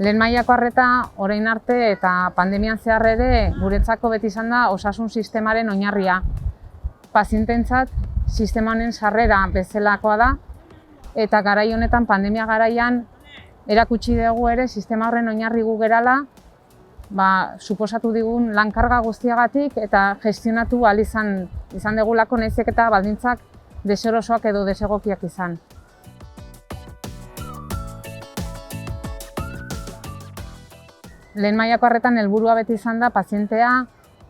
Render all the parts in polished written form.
Lehen mailako arreta orain arte eta pandemian zehar ere guretzako beti izan da osasun sistemaren oinarria. Paziententzat sistema honen sarrera bezalakoa da eta garai honetan pandemia garaian erakutsi dugu ere sistema horren oinarri gu gerala, suposatu digun lankarga guztiagatik eta gestionatu ahal izan degulako nahiz eta baldintzak deserosoak edo desegokiak izan. Lehen mailako arretan helburua beti izan da pazientea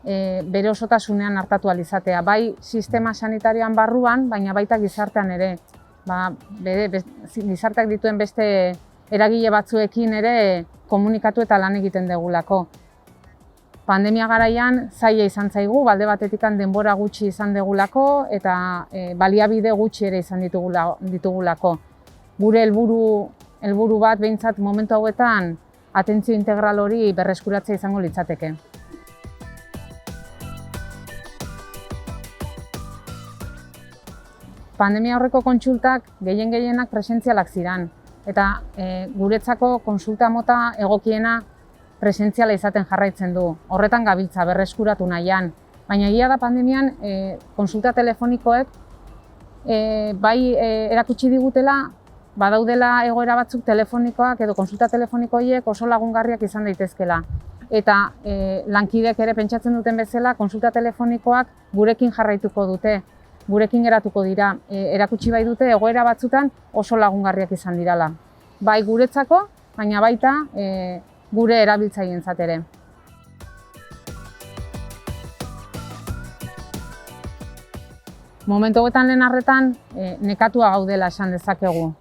bere osotasunean artatu ahal izatea, bai sistema sanitarioan barruan, baina baita gizartean ere. Gizarteak dituen beste eragile batzuekin ere komunikatu eta lan egiten dugulako. Pandemia garaian zaila izan zaigu, alde batetik denbora gutxi izan dugulako eta baliabide gutxi ere izan ditugulako. Gure helburu bat behintzat momentu hauetan atentzio integral hori berreskuratzea izango litzateke. Pandemia aurreko kontsultak gehienak presentzialak ziren eta guretzako kontsulta mota egokiena presentziala izaten jarraitzen du. Horretan gabiltza berreskuratu nahian. Baina egia da pandemian kontsulta telefonikoek bai erakutsi digutela badaudela egoera batzuk telefonikoak edo kontsulta telefoniko horiek oso lagungarriak izan daitezkela. Eta lankideek ere pentsatzen duten bezala kontsulta telefonikoak gurekin jarraituko dute, gurekin geratuko dira. Erakutsi bai dute egoera batzutan oso lagungarriak izan dirala. Bai guretzako, baina baita gure erabiltzaileentzat ere. Momentu hauetan lehen arretan nekatua gaudela esan dezakegu.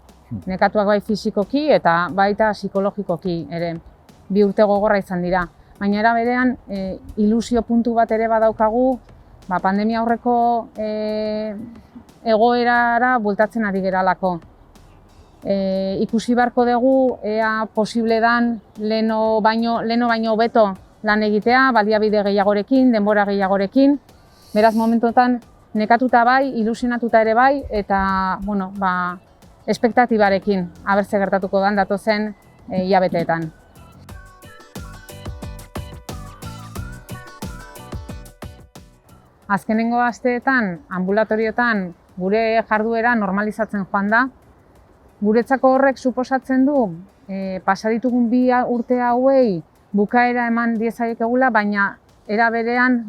Nekatuak bai fisikoki eta baita psikologikoki ere. 2 urte gogorra izan dira. Baina era berean ilusio puntu bat ere badaukagu pandemia aurreko egoerara bueltatzen ari geralako. Ikusi beharko dugu ea posible dan leno baino hobeto lan egitea, baliabide gehiagorekin, denbora gehiagorekin. Beraz momentuetan nekatuta bai, ilusionatuta ere bai eta espektatibarekin aber ze gertatuko den datozen hilabeteetan. Azkenengo asteetan, anbulatorioetan gure jarduera normalizatzen joan da. Guretzako horrek suposatzen du pasa ditugun 2 urte hauei bukaera eman diezaiekegula, baina era berean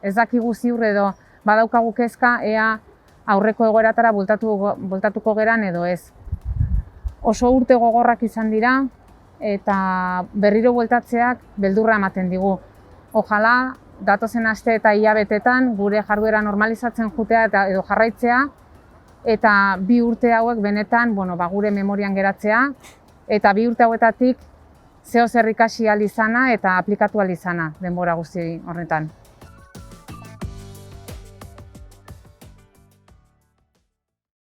ez dakigu ziur edo badaukagu kezka ea aurreko egoeratara bueltatuko geran edo ez. Oso urte gogorrak izan dira eta berriro bueltatzeak beldurra ematen digu. Ojala datozen aste eta hilabetetan gure jarduera normalizatzen joatea edo jarraitzea eta 2 urte hauek benetan gure memorian geratzea eta 2 urte hauetatik zeozer ikasi ahal izana eta aplikatu ahal izana denbora guzti horretan.